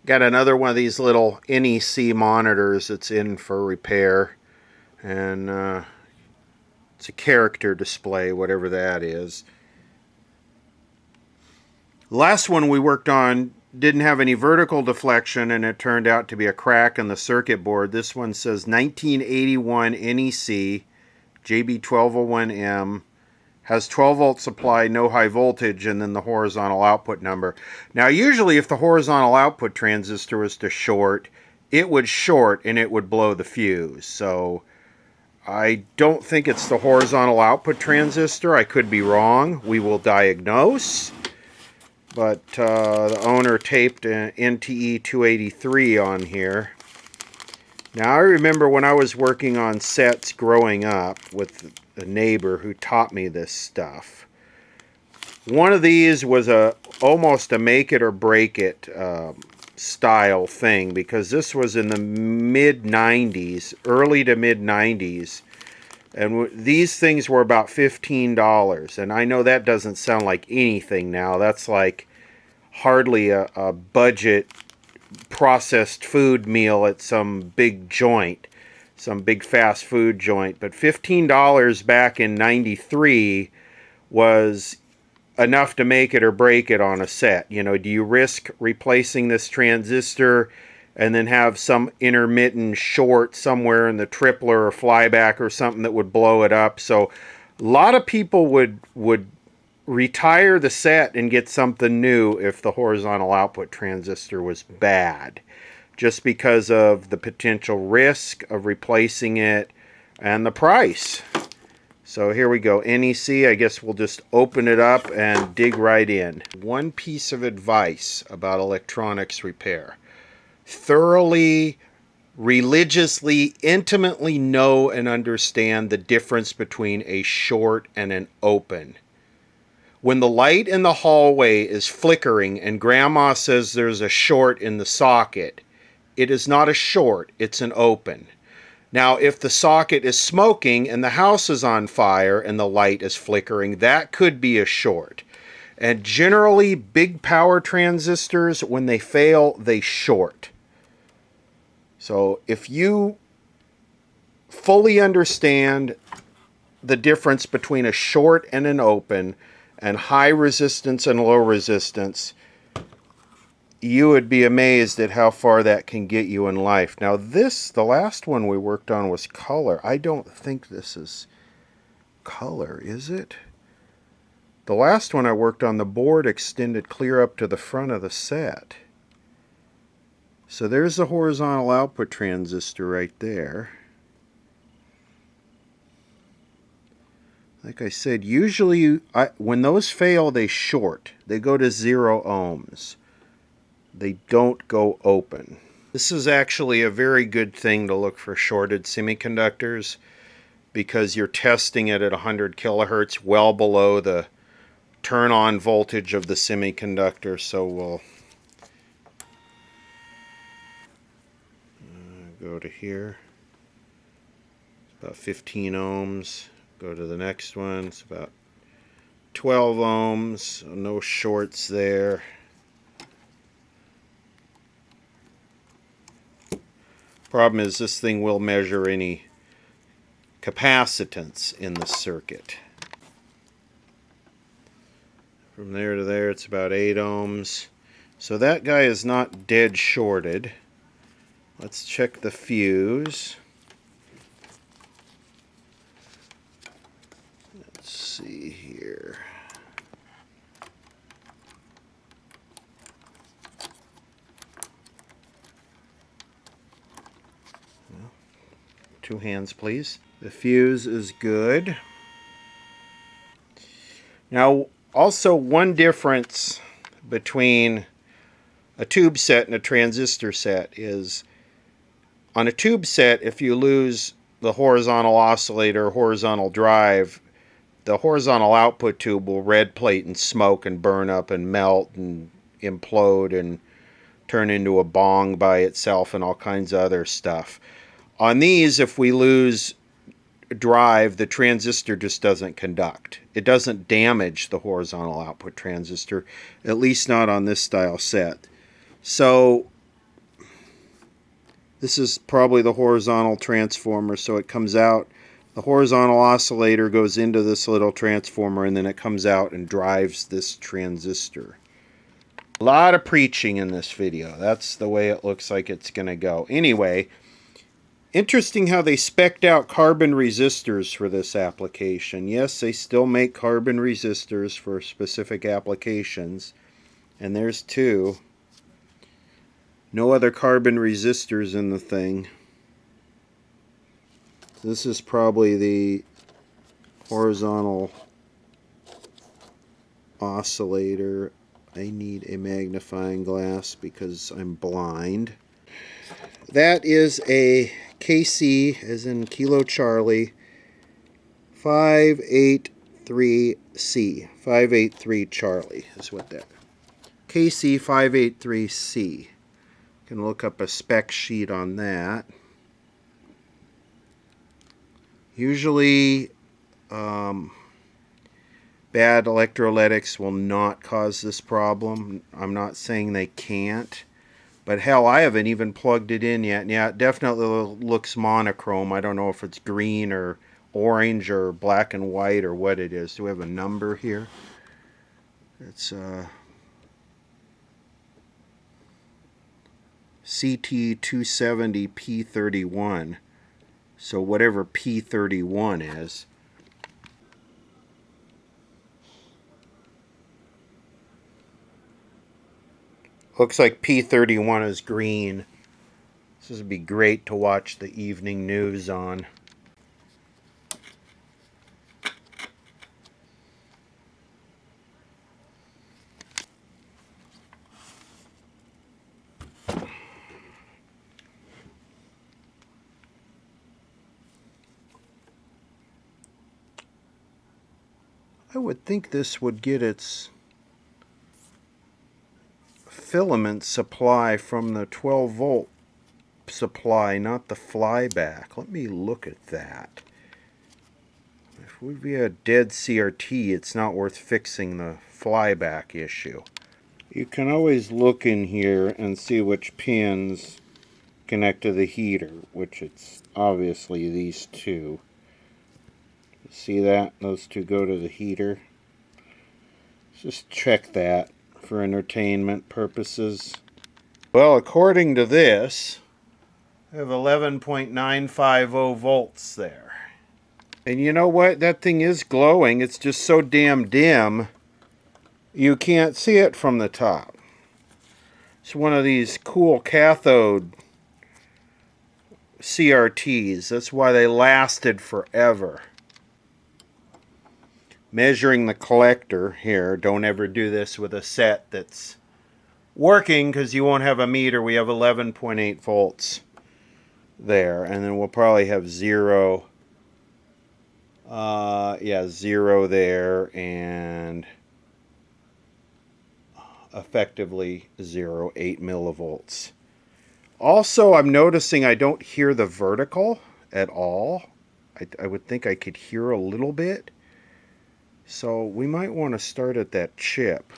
Got another one of these little NEC monitors that's in for repair, and it's a character display, whatever that is. The last one we worked on didn't have any vertical deflection, and it turned out to be a crack in the circuit board. This one says 1981 NEC JB1201M, has 12 volt supply, no high voltage, and then the horizontal output number. Now usually if the horizontal output transistor was to short, it would short and it would blow the fuse. So I don't think it's the horizontal output transistor. I could be wrong. We will diagnose. But the owner taped an NTE 283 on here. Now I remember when I was working on sets growing up with a neighbor who taught me this stuff. One of these was almost a make it or break it style thing, because this was in the mid 90s, early to mid 90s, and these things were about $15. And I know that doesn't sound like anything now. That's like hardly a budget processed food meal at some big joint, some big fast food joint. But $15 back in 93 was enough to make it or break it on a set. You know, do you risk replacing this transistor and then have some intermittent short somewhere in the tripler or flyback or something that would blow it up? So a lot of people would retire the set and get something new if the horizontal output transistor was bad, just because of the potential risk of replacing it and the price. So here we go, NEC. I guess we'll just open it up and dig right in. One piece of advice about electronics repair: thoroughly, religiously, intimately know and understand the difference between a short and an open. When the light in the hallway is flickering and Grandma says there's a short in the socket, it is not a short, it's an open. Now, if the socket is smoking and the house is on fire and the light is flickering, that could be a short. And generally, big power transistors, when they fail, they short. So if you fully understand the difference between a short and an open, and high resistance and low resistance, you would be amazed at how far that can get you in life. Now this, the last one we worked on was color. I don't think this is color, is it? The last one I worked on, the board extended clear up to the front of the set. So there's the horizontal output transistor right there. Like I said, usually when those fail, they short. They go to 0 ohms. They don't go open. This is actually a very good thing to look for shorted semiconductors, because you're testing it at 100 kilohertz, well below the turn-on voltage of the semiconductor. So we'll go to here. It's about 15 ohms. Go to the next one. It's about 12 ohms. So no shorts there. Problem is, this thing will measure any capacitance in the circuit. From there to there, it's about 8 ohms. So that guy is not dead shorted. Let's check the fuse. Let's see here. Well, 2 hands, please. The fuse is good. Now, also one difference between a tube set and a transistor set is, on a tube set, if you lose the horizontal oscillator, horizontal drive, the horizontal output tube will red plate and smoke and burn up and melt and implode and turn into a bong by itself and all kinds of other stuff. On these, if we lose drive, the transistor just doesn't conduct. It doesn't damage the horizontal output transistor, at least not on this style set. So This is probably the horizontal transformer, so it comes out. The horizontal oscillator goes into this little transformer, and then it comes out and drives this transistor. A lot of preaching in this video. That's the way it looks like it's going to go. Anyway, interesting how they spec'd out carbon resistors for this application. Yes, they still make carbon resistors for specific applications. And there's two. No other carbon resistors in the thing. This is probably the horizontal oscillator. I need a magnifying glass because I'm blind. That is a KC, as in Kilo Charlie, 583C. 583 Charlie is what that. KC 583C. You can look up a spec sheet on that. Usually, bad electrolytics will not cause this problem. I'm not saying they can't. But hell, I haven't even plugged it in yet. Yeah, it definitely looks monochrome. I don't know if it's green or orange or black and white or what it is. Do we have a number here? It's CT270P31. So whatever P31 is. Looks like P31 is green. This would be great to watch the evening news on. I would think this would get its filament supply from the 12 volt supply, not the flyback. Let me look at that. If we'd be a dead CRT, it's not worth fixing the flyback issue. You can always look in here and see which pins connect to the heater, which it's obviously these two. See that? Those two go to the heater. Just check that for entertainment purposes. Well, according to this, I have 11.950 volts there. And you know what? That thing is glowing. It's just so damn dim, you can't see it from the top. It's one of these cool cathode CRTs. That's why they lasted forever. Measuring the collector here. Don't ever do this with a set that's working because you won't have a meter. We have 11.8 volts there, and then we'll probably have zero. Zero there, and effectively 0.8 millivolts. Also, I'm noticing I don't hear the vertical at all. I would think I could hear a little bit. So we might want to start at that chip.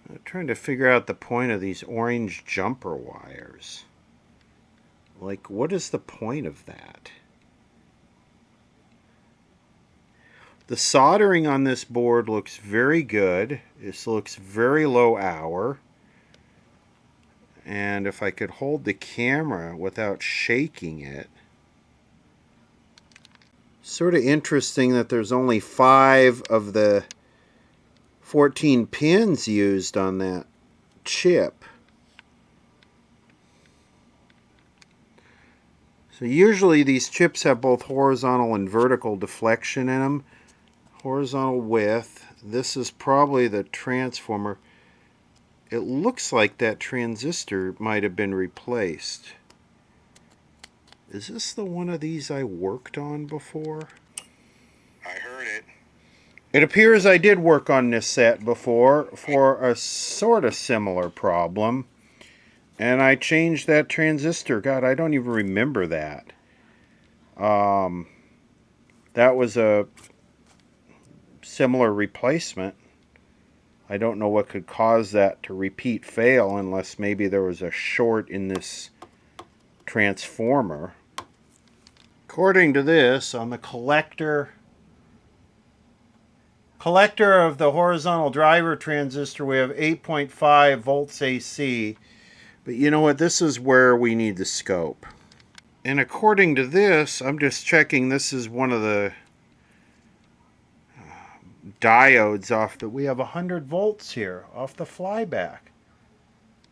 I'm trying to figure out the point of these orange jumper wires. Like, what is the point of that? The soldering on this board looks very good. This looks very low hour. And if I could hold the camera without shaking it. Sort of interesting that there's only 5 of the 14 pins used on that chip. So usually these chips have both horizontal and vertical deflection in them. Horizontal width. This is probably the transformer. It looks like that transistor might have been replaced. Is this the one of these I worked on before? I heard it. It appears I did work on this set before for a sort of similar problem. And I changed that transistor. God, I don't even remember that. That was a similar replacement. I don't know what could cause that to repeat fail unless maybe there was a short in this transformer. According to this, on the collector of the horizontal driver transistor, we have 8.5 volts AC. But you know what? This is where we need the scope. And according to this, I'm just checking, this is one of the diodes off that we have 100 volts here off the flyback.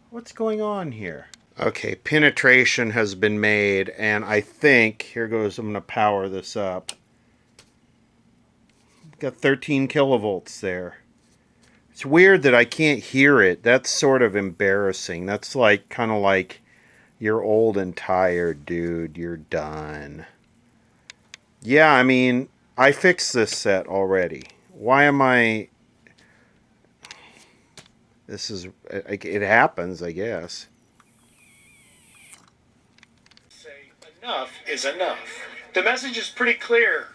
What's going on here? Okay, penetration has been made, and I think, here goes, I'm going to power this up. Got 13 kilovolts there. It's weird that I can't hear it. That's sort of embarrassing. That's like, kind of like, you're old and tired, dude. You're done. Yeah, I mean, I fixed this set already. Why am I... This is... It happens, I guess. Enough is enough. The message is pretty clear.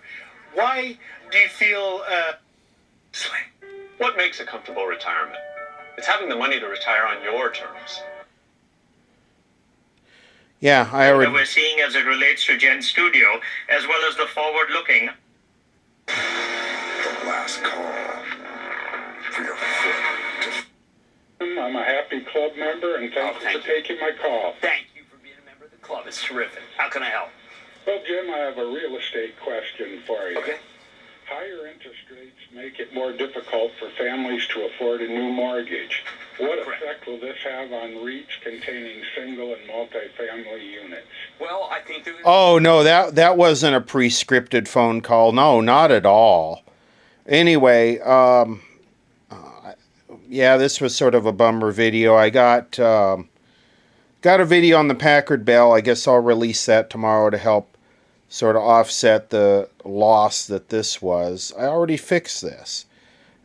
Why do you feel, What makes a comfortable retirement? It's having the money to retire on your terms. Yeah, I that already... we're seeing as it relates to Gen Studio, as well as the forward-looking? The last call for your foot. I'm a happy club member, and thank you for taking my call. Thank you for being a member of the club. It's terrific. How can I help? Well, Jim, I have a real estate question for you. Okay. Higher interest rates make it more difficult for families to afford a new mortgage. What Correct. effect will this have on REITs containing single and multifamily units? Well, I think Oh, no, that wasn't a pre-scripted phone call. No, not at all. Anyway, yeah, this was sort of a bummer video. I got a video on the Packard Bell. I guess I'll release that tomorrow to help sort of offset the loss that this was. I already fixed this.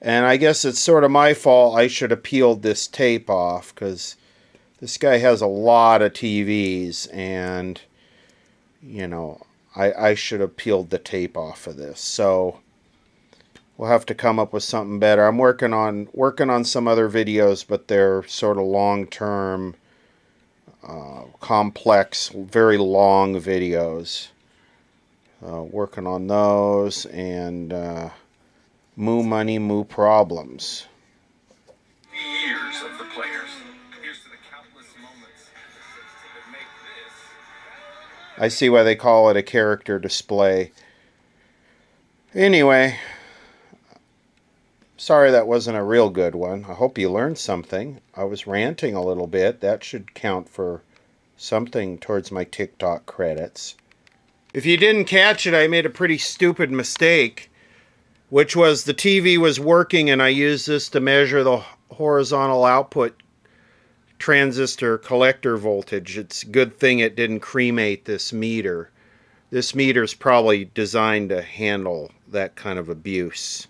And I guess it's sort of my fault. I should have peeled this tape off, because this guy has a lot of TVs, and, you know, I should have peeled the tape off of this. So we'll have to come up with something better. I'm working on some other videos, but they're sort of long-term, complex, very long videos. Working on those, and moo money, moo problems. Years of the players. Here's to the countless moments that make this. I see why they call it a character display. Anyway, sorry that wasn't a real good one. I hope you learned something. I was ranting a little bit. That should count for something towards my TikTok credits. If you didn't catch it, I made a pretty stupid mistake, which was the TV was working and I used this to measure the horizontal output transistor collector voltage. It's a good thing it didn't cremate this meter. This meter's probably designed to handle that kind of abuse.